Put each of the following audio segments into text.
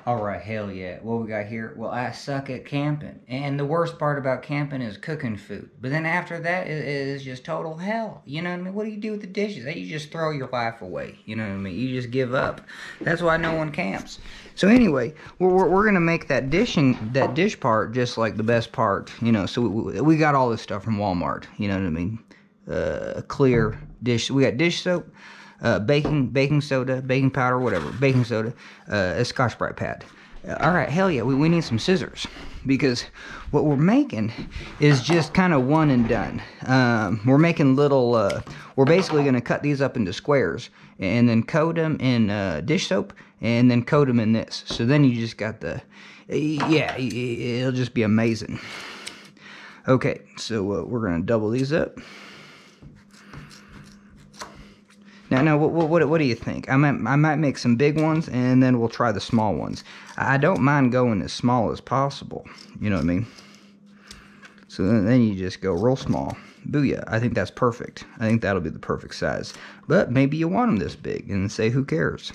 Alright, hell yeah. What we got here? Well, I suck at camping. And the worst part about camping is cooking food. But then after that, it is just total hell. You know what I mean? What do you do with the dishes? You just throw your life away. You know what I mean? You just give up. That's why no one camps. So anyway, we're gonna make that dish part just like the best part. You know, so we got all this stuff from Walmart. You know what I mean? Clear dish. We got dish soap. Baking soda, baking powder, whatever, baking soda, a Scotch-Brite pad. All right, hell yeah, we need some scissors because what we're making is just kind of one and done. We're making little, we're basically going to cut these up into squares and then coat them in dish soap and then coat them in this. So then you just got the, yeah, it'll just be amazing. Okay, so we're going to double these up. Now, what do you think? I might make some big ones, and then we'll try the small ones. I don't mind going as small as possible. You know what I mean? So then you just go real small. Booyah. I think that's perfect. I think that'll be the perfect size. But maybe you want them this big, and say, who cares?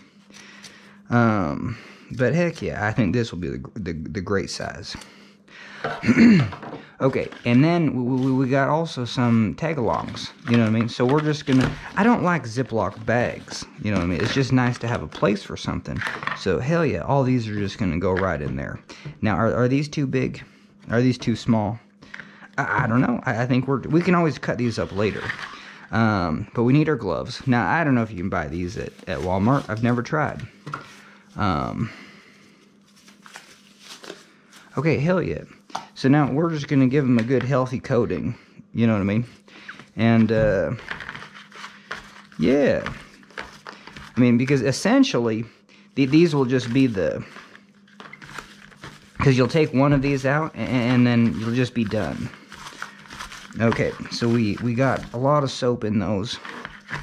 But heck yeah, I think this will be the great size. Okay, and then we got also some tagalongs, you know what I mean? So we're just gonna, I don't like Ziploc bags, you know what I mean? It's just nice to have a place for something. So hell yeah, all these are just gonna go right in there. Now, are these too big? Are these too small? I don't know. I think we can always cut these up later. But we need our gloves. Now, I don't know if you can buy these at Walmart. I've never tried. Okay, hell yeah. So now we're just going to give them a good healthy coating. You know what I mean? And, yeah. I mean, because essentially, these will just be the... Because you'll take one of these out, and then you'll just be done. Okay, so we got a lot of soap in those.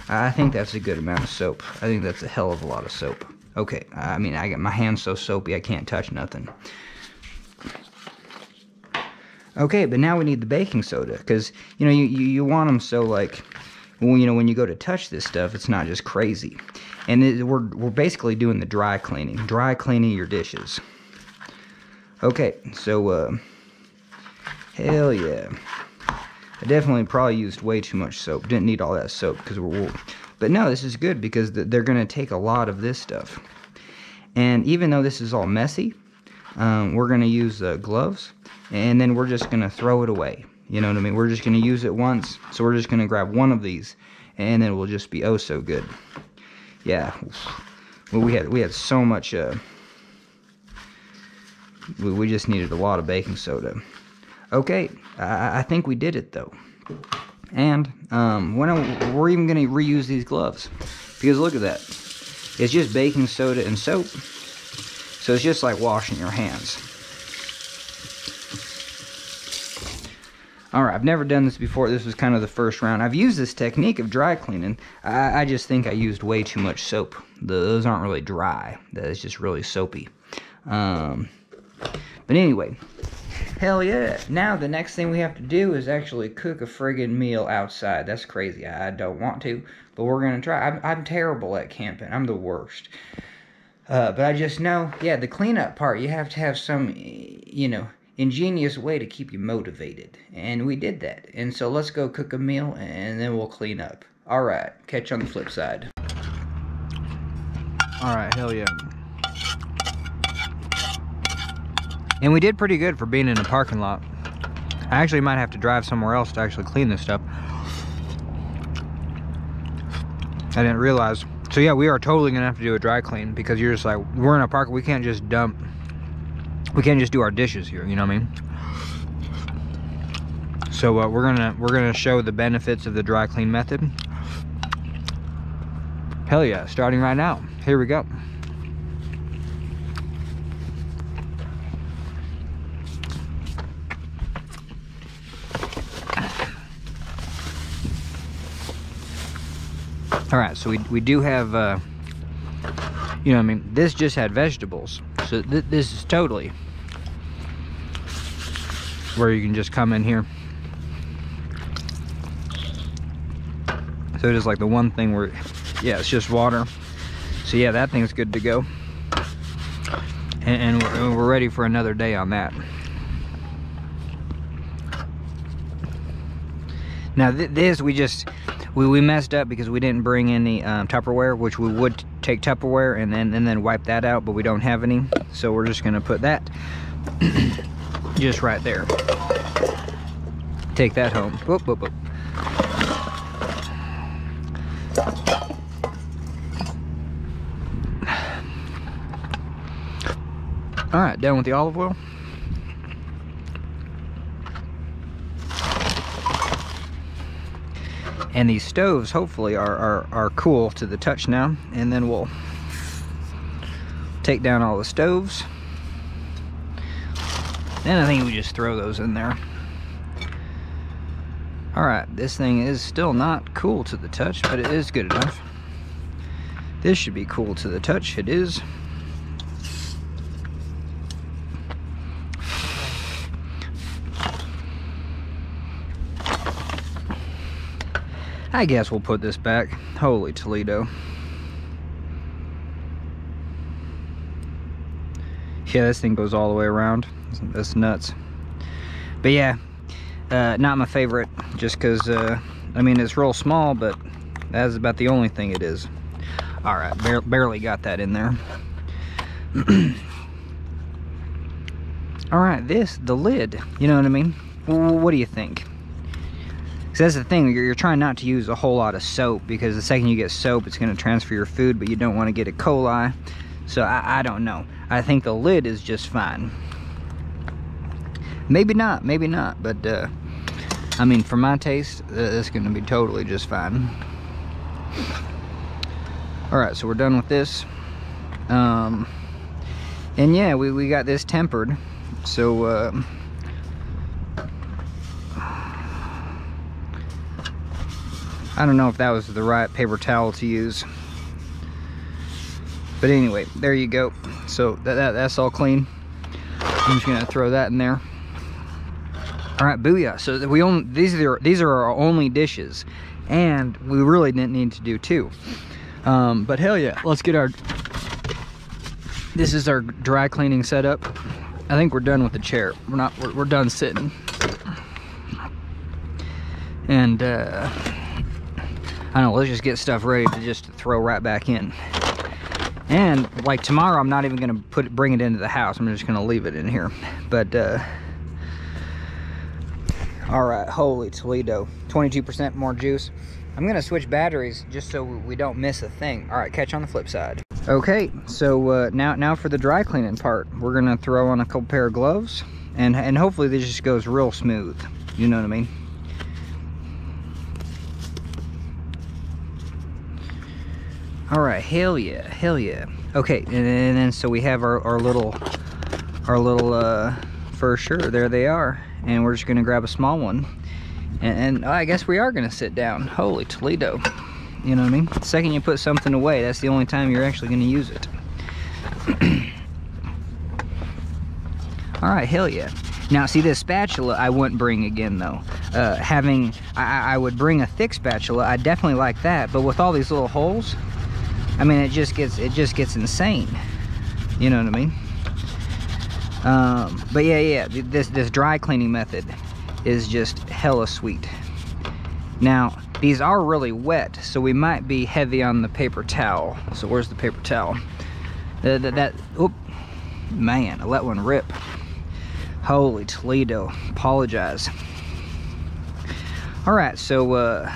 I think that's a good amount of soap. I think that's a hell of a lot of soap. Okay, I mean, I got my hands so soapy I can't touch nothing. Okay, but now we need the baking soda, because, you know, you want them so, like, well, you know, when you go to touch this stuff, it's not just crazy. And we're basically doing the dry cleaning your dishes. Okay, so, hell yeah. I definitely probably used way too much soap. Didn't need all that soap, because but no, this is good, because they're going to take a lot of this stuff. And even though this is all messy, we're going to use gloves. And then we're just going to throw it away. You know what I mean? We're just going to use it once. So we're just going to grab one of these. And then it will just be oh so good. Yeah. Well, we had so much... we just needed a lot of baking soda. Okay. I think we did it, though. And we're even going to reuse these gloves. Because look at that. It's just baking soda and soap. So it's just like washing your hands. Alright, I've never done this before. This was kind of the first round. I've used this technique of dry cleaning. I just think I used way too much soap. Those aren't really dry. It's just really soapy. But anyway, hell yeah. Now the next thing we have to do is actually cook a friggin' meal outside. That's crazy. I don't want to, but we're going to try. I'm terrible at camping. I'm the worst. But I just know, yeah, the cleanup part, you have to have some, you know, ingenious way to keep you motivated, and we did that. And so let's go cook a meal, and then we'll clean up. Alright, catch you on the flip side. Alright, hell yeah. And we did pretty good for being in a parking lot. I actually might have to drive somewhere else to actually clean this stuff. I didn't realize. So yeah, we are totally gonna have to do a dry clean, because you're just like, we're in a park, we can't just do our dishes here, you know what I mean? So we're gonna show the benefits of the dry clean method. Hell yeah, starting right now. Here we go. All right, so we do have, you know what I mean? This just had vegetables, so this is totally where you can just come in here. So it is like the one thing where, yeah, it's just water. So yeah, that thing's good to go. and we're ready for another day on that. Now this we messed up because we didn't bring any Tupperware, which we would take Tupperware and then wipe that out, but we don't have any, so we're just gonna put that just right there. Take that home. Whoop, whoop, whoop. All right, done with the olive oil. And these stoves hopefully are cool to the touch now. And then we'll take down all the stoves. And I think we just throw those in there. All right, this thing is still not cool to the touch, but it is good enough. This should be cool to the touch. It is. I guess we'll put this back. Holy Toledo. Yeah, this thing goes all the way around. That's nuts. But yeah, not my favorite, just because, I mean, it's real small, but that's about the only thing it is. All right, barely got that in there. All right, the lid, you know what I mean? What do you think? Because that's the thing, you're trying not to use a whole lot of soap, because the second you get soap, it's going to transfer your food, but you don't want to get E. coli. So I don't know. I think the lid is just fine. Maybe not, but I mean, for my taste, it's going to be totally just fine. All right, so we're done with this. And yeah, we got this tempered. So I don't know if that was the right paper towel to use. But anyway, there you go. So that's all clean. I'm just gonna throw that in there. All right, booyah. So these are our only dishes, and we really didn't need to do two. But hell yeah, let's get our. This is our dry cleaning setup. I think we're done with the chair. We're done sitting. And I don't know. Let's just get stuff ready to just throw right back in. And like tomorrow, I'm not even gonna bring it into the house. I'm just gonna leave it in here. But all right, holy Toledo, 22% more juice. I'm gonna switch batteries just so we don't miss a thing. All right, catch you on the flip side. Okay, so now for the dry cleaning part, we're gonna throw on a couple pair of gloves, and hopefully this just goes real smooth. You know what I mean? All right, hell yeah, hell yeah. Okay, and then so we have our little for sure. There they are, and we're just gonna grab a small one, and I guess we are gonna sit down. Holy Toledo, you know what I mean? The second you put something away, that's the only time you're actually gonna use it. All right, hell yeah. Now see, this spatula I wouldn't bring again though. I would bring a thick spatula. I definitely like that, but with all these little holes, I mean, it just gets insane. You know what I mean? But yeah, this dry cleaning method is just hella sweet. Now, these are really wet, so we might be heavy on the paper towel. So where's the paper towel? Oop, man, I let one rip. Holy Toledo, apologize. All right, so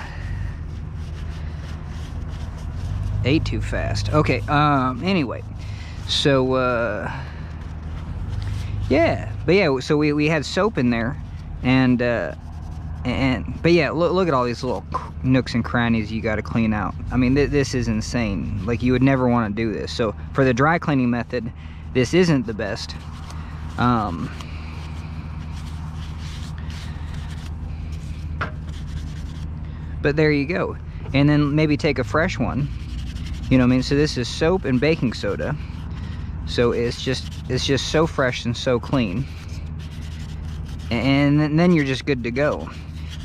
ate too fast. Okay, anyway, so yeah, but yeah, so we had soap in there, but yeah, look at all these little nooks and crannies you got to clean out. I mean, this is insane. Like, you would never want to do this. So for the dry cleaning method, this isn't the best. But there you go. And then maybe take a fresh one. You know what I mean? So this is soap and baking soda. So it's just so fresh and so clean. And then you're just good to go.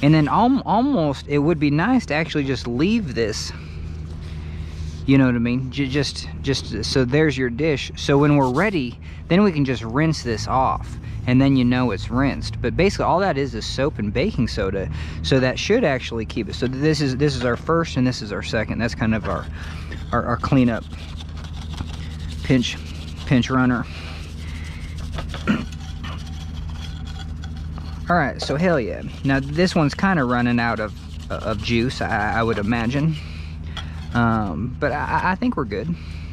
And then almost, it would be nice to actually just leave this You know what I mean? Just so there's your dish. So when we're ready, then we can just rinse this off, and then you know it's rinsed. But basically all that is soap and baking soda, so that should actually keep it. So this is our first and this is our second. That's kind of our cleanup pinch runner. All right, so hell yeah. Now this one's kind of running out of juice, I would imagine. But I think we're good.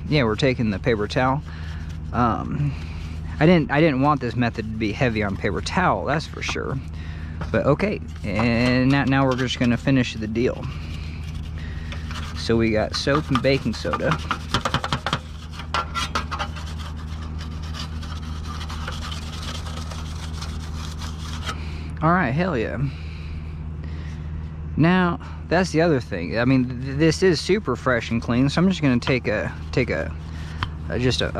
Yeah, we're taking the paper towel. I didn't want this method to be heavy on paper towel, that's for sure. But okay, and now we're just gonna finish the deal. So we got soap and baking soda. All right, hell yeah. Now, that's the other thing. I mean, this is super fresh and clean, so I'm just gonna take a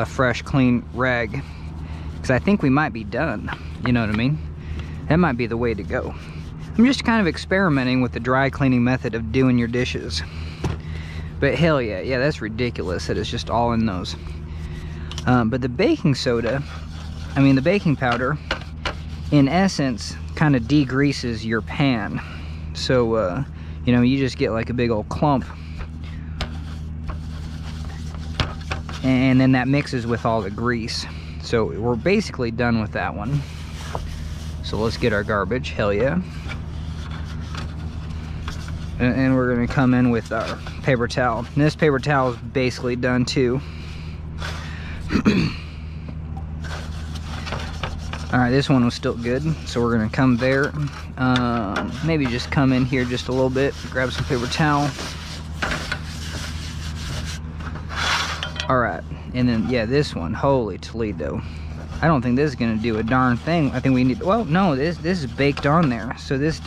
fresh, clean rag, because I think we might be done. You know what I mean? That might be the way to go. I'm just kind of experimenting with the dry cleaning method of doing your dishes. But hell yeah, that's ridiculous that it's just all in those. But the baking soda, I mean the baking powder, in essence, kind of degreases your pan. So, you know, you just get like a big old clump. And then that mixes with all the grease. So we're basically done with that one. So let's get our garbage, hell yeah. And we're gonna come in with our paper towel. And this paper towel is basically done too. All right, this one was still good, so we're gonna come there. Maybe just come in here just a little bit, grab some paper towel. All right, and then yeah, this one, holy Toledo. I don't think this is gonna do a darn thing. I think we need, well, no, this is baked on there, so this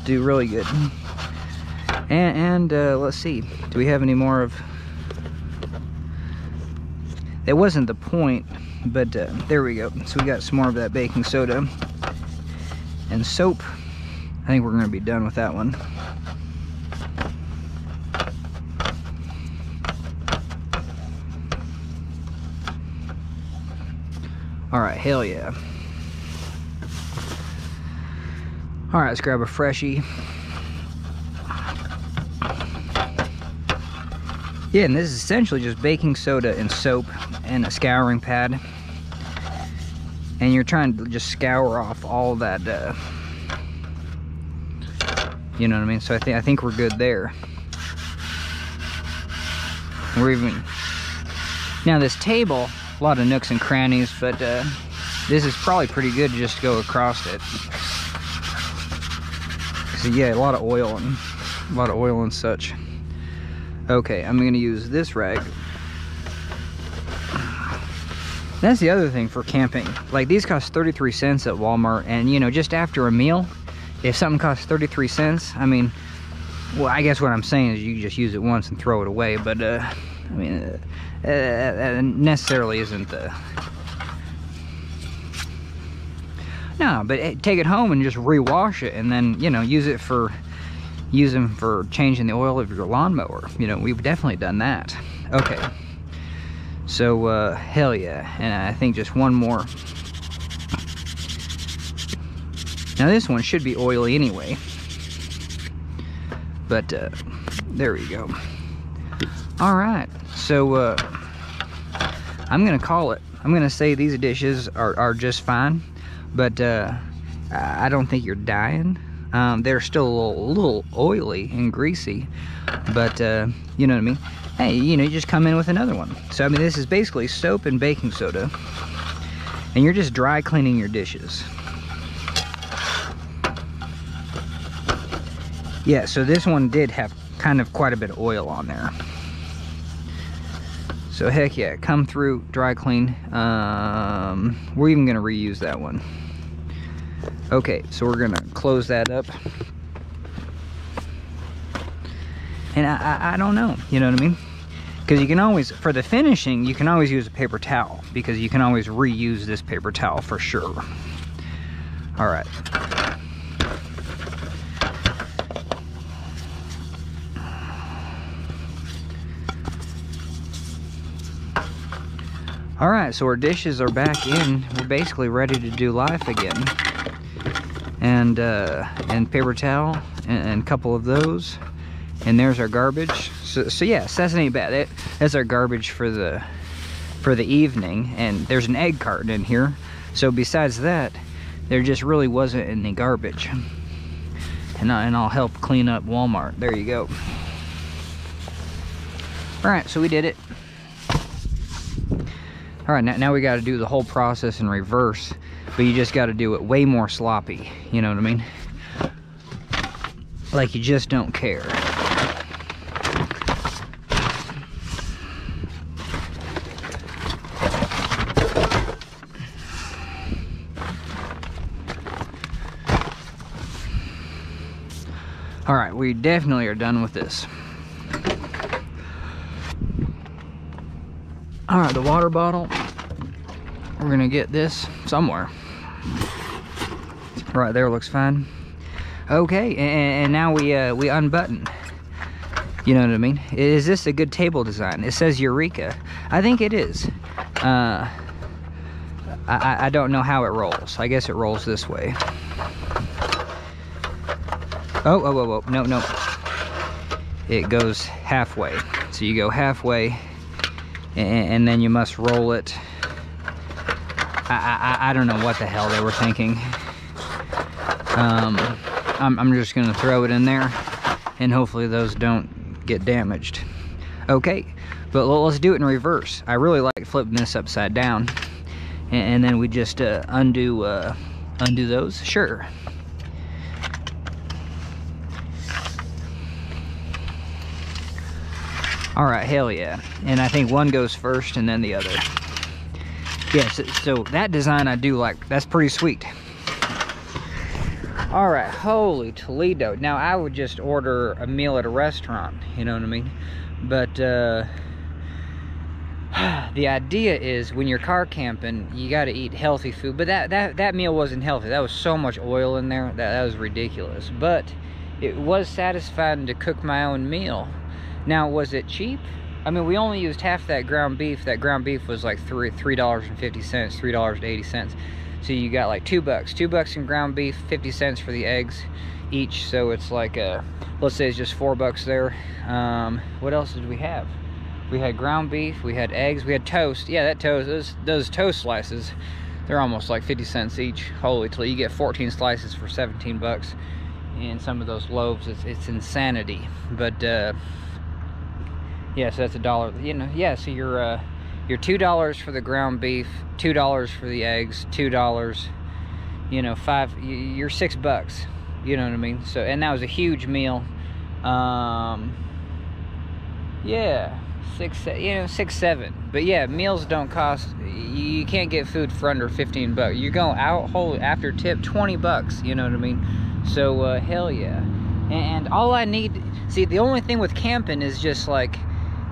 do really good. And let's see, do we have any more of, that wasn't the point, but there we go. So we got some more of that baking soda and soap. I think we're gonna be done with that one. All right, hell yeah. All right, let's grab a freshie. Yeah, and this is essentially just baking soda and soap and a scouring pad. And you're trying to just scour off all that, you know what I mean? So I think we're good there. We're even, now this table, a lot of nooks and crannies, but this is probably pretty good to just go across it. So yeah, a lot of oil and such. Okay, I'm gonna use this rag. That's the other thing for camping. Like, these cost 33 cents at Walmart, and you know, just after a meal, if something costs 33 cents, I mean, well, I guess what I'm saying is you just use it once and throw it away, but I mean, necessarily isn't the... No, but take it home and just rewash it, and then, you know, use them for changing the oil of your lawnmower. You know, we've definitely done that. Okay. So, hell yeah. And I think just one more. Now this one should be oily anyway. But, there we go. Alright. So, I'm gonna call it. I'm gonna say these dishes are just fine. But, I don't think you're dying. They're still a little oily and greasy. But, you know what I mean? Hey, you know, you just come in with another one. So, I mean, this is basically soap and baking soda. And you're just dry cleaning your dishes. Yeah, so this one did have kind of quite a bit of oil on there. So, heck yeah, come through, dry clean. We're even going to reuse that one. Okay, so we're going to close that up. And I don't know, you know what I mean? Because you can always, for the finishing, you can always use a paper towel, because you can always reuse this paper towel for sure. All right. All right, so our dishes are back in. We're basically ready to do life again. And paper towel and a couple of those. And there's our garbage. So yes, that's ain't bad. That's our garbage for the evening. And there's an egg carton in here. So besides that, there just really wasn't any garbage. And I'll help clean up Walmart. There you go. All right, so we did it. All right, now we got to do the whole process in reverse, but you just got to do it way more sloppy. You know what I mean? Like you just don't care. All right, we definitely are done with this. All right, the water bottle, we're gonna get this somewhere. Right there looks fine. Okay, and now we unbutton. You know what I mean? Is this a good table design? It says Eureka. I think it is. I don't know how it rolls. I guess it rolls this way. Oh, no. It goes halfway. So you go halfway, and then you must roll it. I don't know what the hell they were thinking. I'm just gonna throw it in there, and hopefully those don't get damaged. Okay, but let's do it in reverse. I really like flipping this upside down, and then we just undo those. Sure. All right, hell yeah. And I think one goes first and then the other. Yes, so that design I do like. That's pretty sweet. All right, holy Toledo. Now I would just order a meal at a restaurant, you know what I mean? But the idea is when you're car camping, you got to eat healthy food. But that meal wasn't healthy. That was so much oil in there. That was ridiculous. But it was satisfying to cook my own meal. Now, was it cheap? I mean, we only used half that ground beef. That ground beef was like $3.50, $3.80. So you got like $2. $2 in ground beef, 50 cents for the eggs each. So it's like, let's say it's just $4 there. What else did we have? We had ground beef, we had eggs, we had toast. Yeah, that toast, those toast slices, they're almost like 50 cents each. Holy Toledo, you get 14 slices for 17 bucks. And some of those loaves, it's insanity. But, yeah, so that's $1. You know, yeah, so you're $2 for the ground beef, $2 for the eggs, $2, you know, you're $6. You know what I mean? So, and that was a huge meal. Yeah, 6, 7. But yeah, meals don't cost. You can't get food for under 15 bucks. You go out whole after tip 20 bucks. You know what I mean? So hell yeah. And all I need, see, the only thing with camping is just like,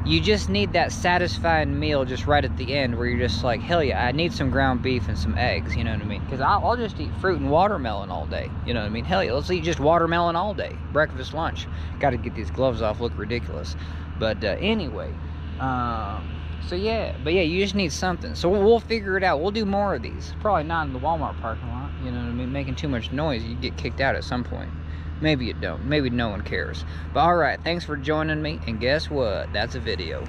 you just need that satisfying meal just right at the end where you're just like, hell yeah, I need some ground beef and some eggs, you know what I mean? Because I'll just eat fruit and watermelon all day, you know what I mean? Hell yeah, let's eat just watermelon all day. Breakfast, lunch. Got to get these gloves off, look ridiculous. But anyway, so yeah, but yeah, you just need something. So we'll figure it out. We'll do more of these. Probably not in the Walmart parking lot, you know what I mean? Making too much noise, you get kicked out at some point. Maybe you don't. Maybe no one cares. But alright, thanks for joining me. And guess what? That's a video.